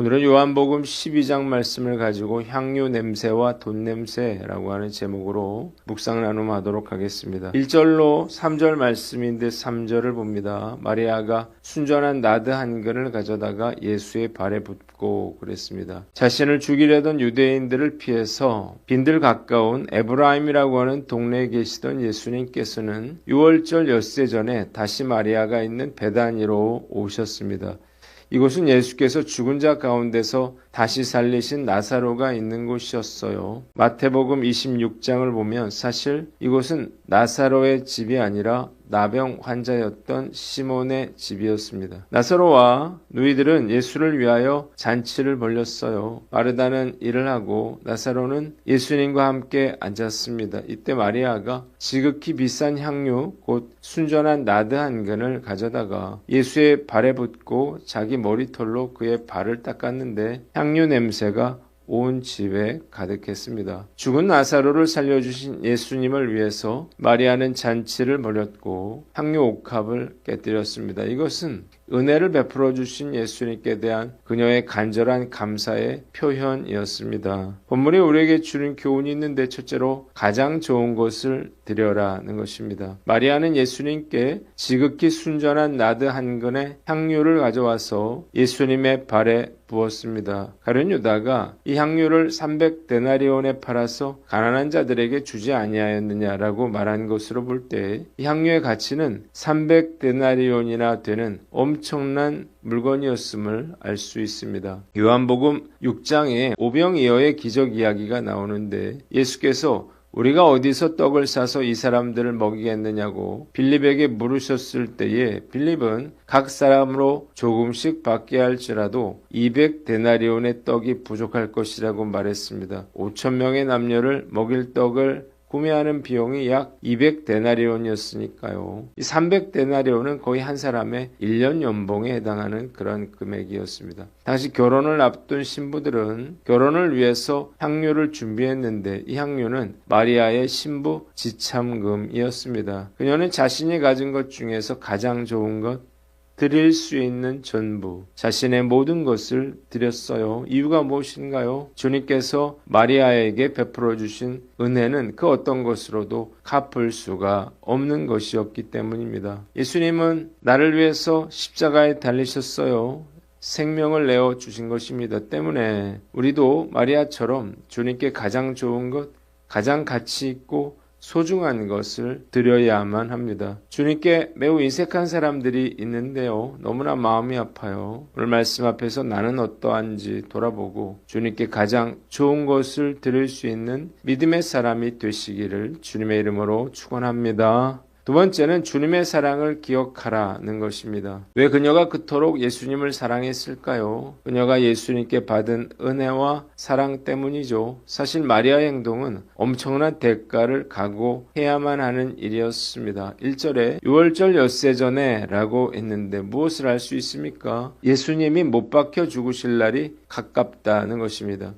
오늘은 요한복음 12장 말씀을 가지고 향유 냄새와 돈 냄새라고 하는 제목으로 묵상 나눔하도록 하겠습니다. 1절로 3절 말씀인데 3절을 봅니다. 마리아가 순전한 나드 한 근을 가져다가 예수의 발에 붓고 그랬습니다. 자신을 죽이려던 유대인들을 피해서 빈들 가까운 에브라임이라고 하는 동네에 계시던 예수님께서는 6월절 엿새 전에 다시 마리아가 있는 베다니로 오셨습니다. 이곳은 예수께서 죽은 자 가운데서 다시 살리신 나사로가 있는 곳이었어요. 마태복음 26장을 보면 사실 이곳은 나사로의 집이 아니라 나병 환자였던 시몬의 집이었습니다. 나사로와 누이들은 예수를 위하여 잔치를 벌였어요. 마르다는 일을 하고 나사로는 예수님과 함께 앉았습니다. 이때 마리아가 지극히 비싼 향유 곧 순전한 나드 한 근을 가져다가 예수의 발에 붓고 자기 머리털로 그의 발을 닦았는데 향유 냄새가 온 집에 가득했습니다. 죽은 나사로를 살려주신 예수님을 위해서 마리아는 잔치를 벌였고 향유 옥합을 깨뜨렸습니다. 이것은 은혜를 베풀어 주신 예수님께 대한 그녀의 간절한 감사의 표현이었습니다. 본문이 우리에게 주는 교훈이 있는데 첫째로 가장 좋은 것을 드려라는 것입니다. 마리아는 예수님께 지극히 순전한 나드 한 근의 향유를 가져와서 예수님의 발에 부었습니다. 가룟 유다가 이 향유를 300데나리온에 팔아서 가난한 자들에게 주지 아니하였느냐라고 말한 것으로 볼 때 이 향유의 가치는 300데나리온이나 되는 엄청난 물건이었음을 알 수 있습니다. 요한복음 6장에 오병이어의 기적 이야기가 나오는데 예수께서 우리가 어디서 떡을 사서 이 사람들을 먹이겠느냐고 빌립에게 물으셨을 때에 빌립은 각 사람으로 조금씩 받게 할지라도 200데나리온의 떡이 부족할 것이라고 말했습니다. 5,000명의 남녀를 먹일 떡을 구매하는 비용이 약 200데나리온이었으니까요. 이 300데나리온은 거의 한 사람의 1년 연봉에 해당하는 그런 금액이었습니다. 당시 결혼을 앞둔 신부들은 결혼을 위해서 향유를 준비했는데 이 향유는 마리아의 신부 지참금이었습니다. 그녀는 자신이 가진 것 중에서 가장 좋은 것, 드릴 수 있는 전부, 자신의 모든 것을 드렸어요. 이유가 무엇인가요? 주님께서 마리아에게 베풀어 주신 은혜는 그 어떤 것으로도 갚을 수가 없는 것이었기 때문입니다. 예수님은 나를 위해서 십자가에 달리셨어요. 생명을 내어 주신 것입니다. 때문에 우리도 마리아처럼 주님께 가장 좋은 것, 가장 가치 있고 소중한 것을 드려야만 합니다. 주님께 매우 인색한 사람들이 있는데요. 너무나 마음이 아파요. 오늘 말씀 앞에서 나는 어떠한지 돌아보고 주님께 가장 좋은 것을 드릴 수 있는 믿음의 사람이 되시기를 주님의 이름으로 축원합니다. 두 번째는 주님의 사랑을 기억하라는 것입니다. 왜 그녀가 그토록 예수님을 사랑했을까요? 그녀가 예수님께 받은 은혜와 사랑 때문이죠. 사실 마리아의 행동은 엄청난 대가를 각오해야만 하는 일이었습니다. 1절에 6월절 엿새 전에 라고 했는데 무엇을 알 수 있습니까? 예수님이 못 박혀 죽으실 날이 가깝다는 것입니다.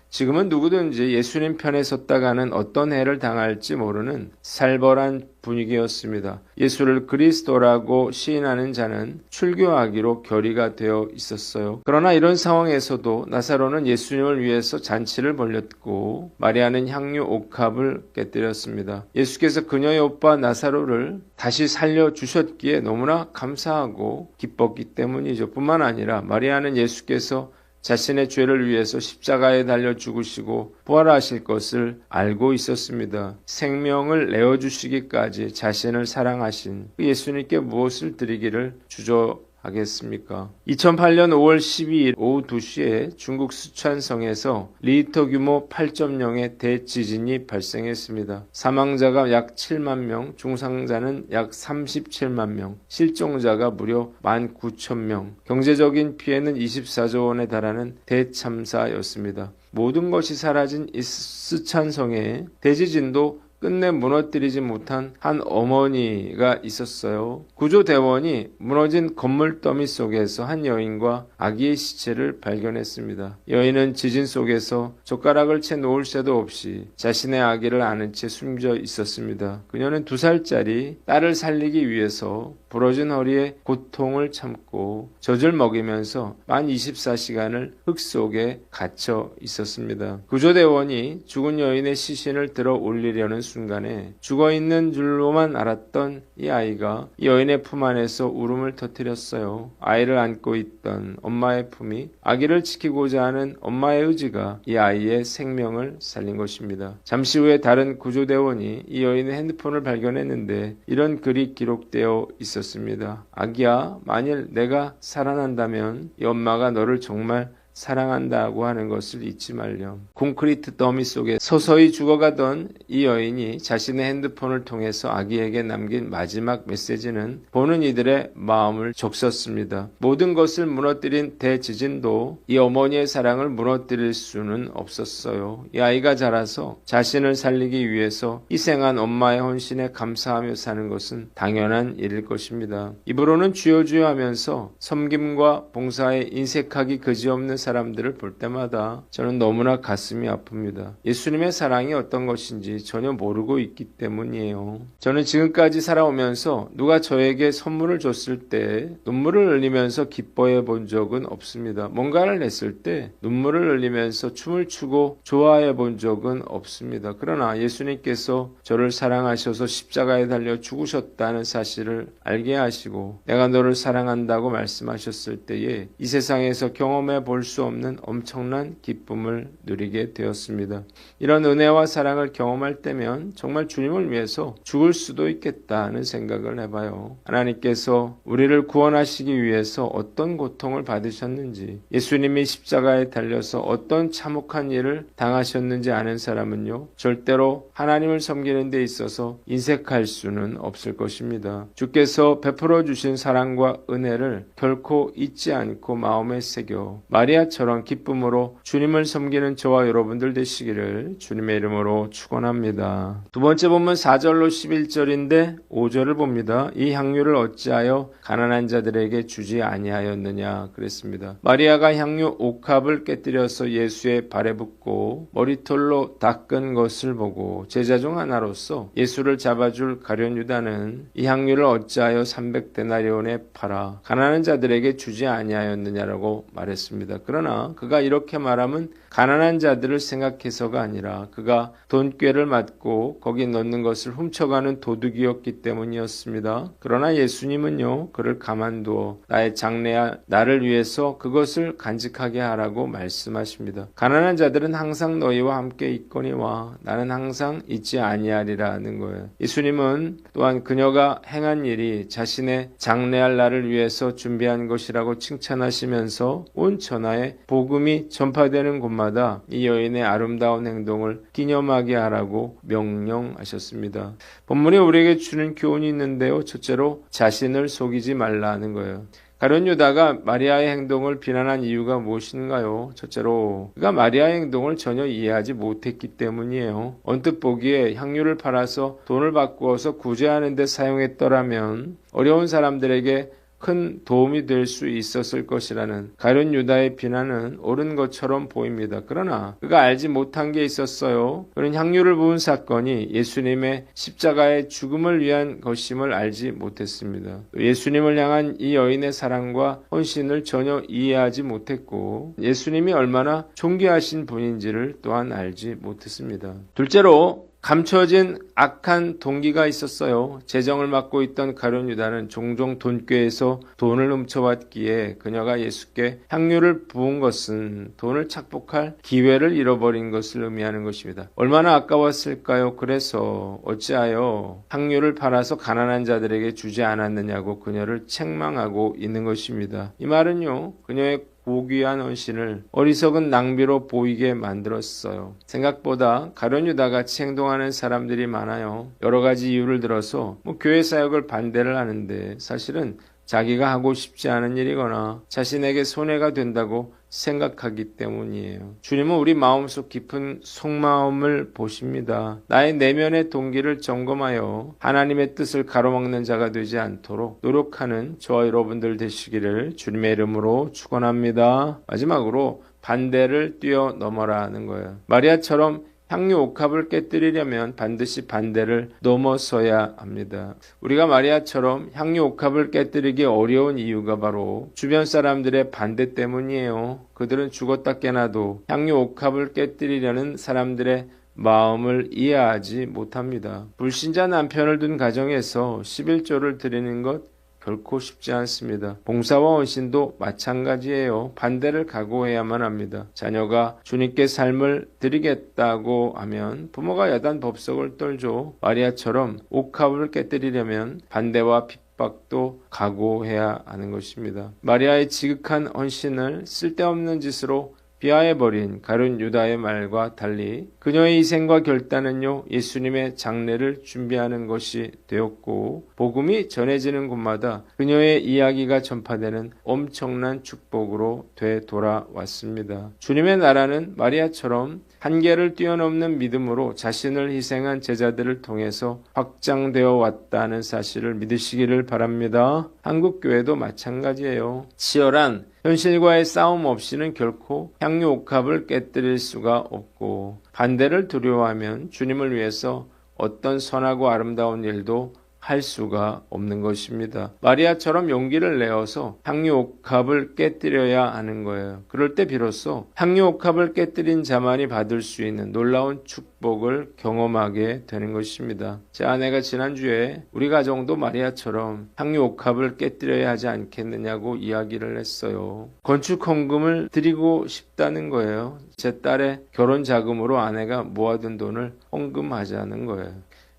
지금은 누구든지 예수님 편에 섰다가는 어떤 해를 당할지 모르는 살벌한 분위기였습니다. 예수를 그리스도라고 시인하는 자는 출교하기로 결의가 되어 있었어요. 그러나 이런 상황에서도 나사로는 예수님을 위해서 잔치를 벌였고 마리아는 향유 옥합을 깨뜨렸습니다. 예수께서 그녀의 오빠 나사로를 다시 살려주셨기에 너무나 감사하고 기뻤기 때문이죠. 뿐만 아니라 마리아는 예수께서 자신의 죄를 위해서 십자가에 달려 죽으시고 부활하실 것을 알고 있었습니다. 생명을 내어주시기까지 자신을 사랑하신 그 예수님께 무엇을 드리기를 주저하겠습니까? 2008년 5월 12일 오후 2시에 중국 수촨성에서 리히터 규모 8.0의 대지진이 발생했습니다. 사망자가 약 7만 명, 중상자는 약 37만 명, 실종자가 무려 19,000명, 경제적인 피해는 24조 원에 달하는 대참사였습니다. 모든 것이 사라진 이 수촨성에 대지진도 끝내 무너뜨리지 못한 한 어머니가 있었어요. 구조대원이 무너진 건물 더미 속에서 한 여인과 아기의 시체를 발견했습니다. 여인은 지진 속에서 젓가락을 채 놓을 새도 없이 자신의 아기를 안은 채 숨져 있었습니다. 그녀는 2살짜리 딸을 살리기 위해서 부러진 허리에 고통을 참고 젖을 먹이면서 만 24시간을 흙 속에 갇혀 있었습니다. 구조대원이 죽은 여인의 시신을 들어 올리려는 순간에 죽어있는 줄로만 알았던 이 아이가 이 여인의 품 안에서 울음을 터뜨렸어요. 아이를 안고 있던 엄마의 품이 아기를 지키고자 하는 엄마의 의지가 이 아이의 생명을 살린 것입니다. 잠시 후에 다른 구조대원이 이 여인의 핸드폰을 발견했는데 이런 글이 기록되어 있었습니다. 아기야, 만일 내가 살아난다면 이 엄마가 너를 정말 사랑한다고 하는 것을 잊지 말렴. 콘크리트 더미 속에 서서히 죽어가던 이 여인이 자신의 핸드폰을 통해서 아기에게 남긴 마지막 메시지는 보는 이들의 마음을 적셨습니다. 모든 것을 무너뜨린 대지진도 이 어머니의 사랑을 무너뜨릴 수는 없었어요. 이 아이가 자라서 자신을 살리기 위해서 희생한 엄마의 헌신에 감사하며 사는 것은 당연한 일일 것입니다. 입으로는 주여 주여 하면서 섬김과 봉사에 인색하기 그지없는 사람들을 볼 때마다 저는 너무나 가슴이 아픕니다. 예수님의 사랑이 어떤 것인지 전혀 모르고 있기 때문이에요. 저는 지금까지 살아오면서 누가 저에게 선물을 줬을 때 눈물을 흘리면서 기뻐해 본 적은 없습니다. 뭔가를 냈을 때 눈물을 흘리면서 춤을 추고 좋아해 본 적은 없습니다. 그러나 예수님께서 저를 사랑하셔서 십자가에 달려 죽으셨다는 사실을 알게 하시고 내가 너를 사랑한다고 말씀하셨을 때에 이 세상에서 경험해 볼 수 없는 엄청난 기쁨을 누리게 되었습니다. 이런 은혜와 사랑을 경험할 때면 정말 주님을 위해서 죽을 수도 있겠다는 생각을 해봐요. 하나님께서 우리를 구원하시기 위해서 어떤 고통을 받으셨는지, 예수님이 십자가에 달려서 어떤 참혹한 일을 당하셨는지 아는 사람은요, 절대로 하나님을 섬기는 데 있어서 인색할 수는 없을 것입니다. 주께서 베풀어 주신 사랑과 은혜를 결코 잊지 않고 마음에 새겨 마리아처럼 기쁨으로 주님을 섬기는 저와 여러분들 되시기를 주님의 이름으로 축원합니다. 두 번째 본문 4절로 11절인데 5절을 봅니다. 이 향유를 어찌하여 가난한 자들에게 주지 아니하였느냐 그랬습니다. 마리아가 향유 옥합을 깨뜨려서 예수의 발에 붓고 머리털로 닦은 것을 보고 제자 중 하나로서 예수를 잡아줄 가룟 유다는 이 향유를 어찌하여 300데나리온에 팔아 가난한 자들에게 주지 아니하였느냐라고 말했습니다. 그러나 그가 이렇게 말하면 가난한 자들을 생각해서가 아니라 그가 돈꾀를 맞고 거기 넣는 것을 훔쳐가는 도둑이었기 때문이었습니다. 그러나 예수님은요, 그를 가만두어 나의 장래야 나를 위해서 그것을 간직하게 하라고 말씀하십니다. 가난한 자들은 항상 너희와 함께 있거니와 나는 항상 있지 아니하리라는 거예요. 예수님은 또한 그녀가 행한 일이 자신의 장래할 날을 위해서 준비한 것이라고 칭찬하시면서 온 천하에 복음이 전파되는 곳마다 이 여인의 아름다운 행동을 기념하게 하라고 명령하셨습니다. 본문이 우리에게 주는 교훈이 있는데요. 첫째로 자신을 속이지 말라는 거예요. 가룟 유다가 마리아의 행동을 비난한 이유가 무엇인가요? 첫째로 그가 마리아의 행동을 전혀 이해하지 못했기 때문이에요. 언뜻 보기에 향유를 팔아서 돈을 바꾸어서 구제하는 데 사용했더라면 어려운 사람들에게 큰 도움이 될 수 있었을 것이라는 가룟 유다의 비난은 옳은 것처럼 보입니다. 그러나 그가 알지 못한 게 있었어요. 그는 향유를 부은 사건이 예수님의 십자가의 죽음을 위한 것임을 알지 못했습니다. 예수님을 향한 이 여인의 사랑과 헌신을 전혀 이해하지 못했고 예수님이 얼마나 존귀하신 분인지를 또한 알지 못했습니다. 둘째로 감춰진 악한 동기가 있었어요. 재정을 맡고 있던 가룟 유다는 종종 돈꾀에서 돈을 훔쳐왔기에 그녀가 예수께 향유를 부은 것은 돈을 착복할 기회를 잃어버린 것을 의미하는 것입니다. 얼마나 아까웠을까요? 그래서 어찌하여 향유를 팔아서 가난한 자들에게 주지 않았느냐고 그녀를 책망하고 있는 것입니다. 이 말은요, 그녀의 고귀한 헌신을 어리석은 낭비로 보이게 만들었어요. 생각보다 가룟 유다같이 행동하는 사람들이 많아요. 여러 가지 이유를 들어서 교회 사역을 반대를 하는데 사실은 자기가 하고 싶지 않은 일이거나 자신에게 손해가 된다고 생각하기 때문이에요. 주님은 우리 마음속 깊은 속마음을 보십니다. 나의 내면의 동기를 점검하여 하나님의 뜻을 가로막는 자가 되지 않도록 노력하는 저와 여러분들 되시기를 주님의 이름으로 축원합니다. 마지막으로 반대를 뛰어넘어라 하는 거예요. 마리아처럼 향유 옥합을 깨뜨리려면 반드시 반대를 넘어서야 합니다. 우리가 마리아처럼 향유 옥합을 깨뜨리기 어려운 이유가 바로 주변 사람들의 반대 때문이에요. 그들은 죽었다 깨나도 향유 옥합을 깨뜨리려는 사람들의 마음을 이해하지 못합니다. 불신자 남편을 둔 가정에서 11조를 드리는 것 결코 쉽지 않습니다. 봉사와 헌신도 마찬가지예요. 반대를 각오해야만 합니다. 자녀가 주님께 삶을 드리겠다고 하면 부모가 야단 법석을 떨죠. 마리아처럼 옥합을 깨뜨리려면 반대와 핍박도 각오해야 하는 것입니다. 마리아의 지극한 헌신을 쓸데없는 짓으로 비하해버린 가룟 유다의 말과 달리 그녀의 희생과 결단은요, 예수님의 장례를 준비하는 것이 되었고, 복음이 전해지는 곳마다 그녀의 이야기가 전파되는 엄청난 축복으로 되돌아왔습니다. 주님의 나라는 마리아처럼 한계를 뛰어넘는 믿음으로 자신을 희생한 제자들을 통해서 확장되어 왔다는 사실을 믿으시기를 바랍니다. 한국교회도 마찬가지예요. 치열한 현실과의 싸움 없이는 결코 향유 옥합을 깨뜨릴 수가 없고, 반대를 두려워하면 주님을 위해서 어떤 선하고 아름다운 일도 할 수가 없는 것입니다. 마리아처럼 용기를 내어서 향유 옥합을 깨뜨려야 하는 거예요. 그럴 때 비로소 향유 옥합을 깨뜨린 자만이 받을 수 있는 놀라운 축복을 경험하게 되는 것입니다. 제 아내가 지난주에 우리 가정도 마리아처럼 향유 옥합을 깨뜨려야 하지 않겠느냐고 이야기를 했어요. 건축 헌금을 드리고 싶다는 거예요. 제 딸의 결혼 자금으로 아내가 모아둔 돈을 헌금하자는 거예요.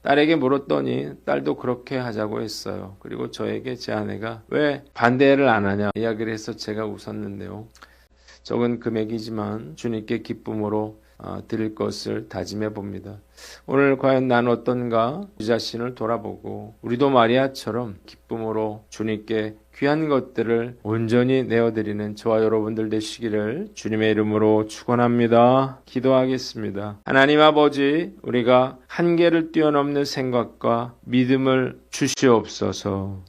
딸에게 물었더니 딸도 그렇게 하자고 했어요. 그리고 저에게 제 아내가 왜 반대를 안 하냐 이야기를 해서 제가 웃었는데요. 적은 금액이지만 주님께 기쁨으로 드릴 것을 다짐해 봅니다. 오늘 과연 난 어떤가 이 자신을 돌아보고 우리도 마리아처럼 기쁨으로 주님께 귀한 것들을 온전히 내어드리는 저와 여러분들 되시기를 주님의 이름으로 축원합니다. 기도하겠습니다. 하나님 아버지, 우리가 한계를 뛰어넘는 생각과 믿음을 주시옵소서.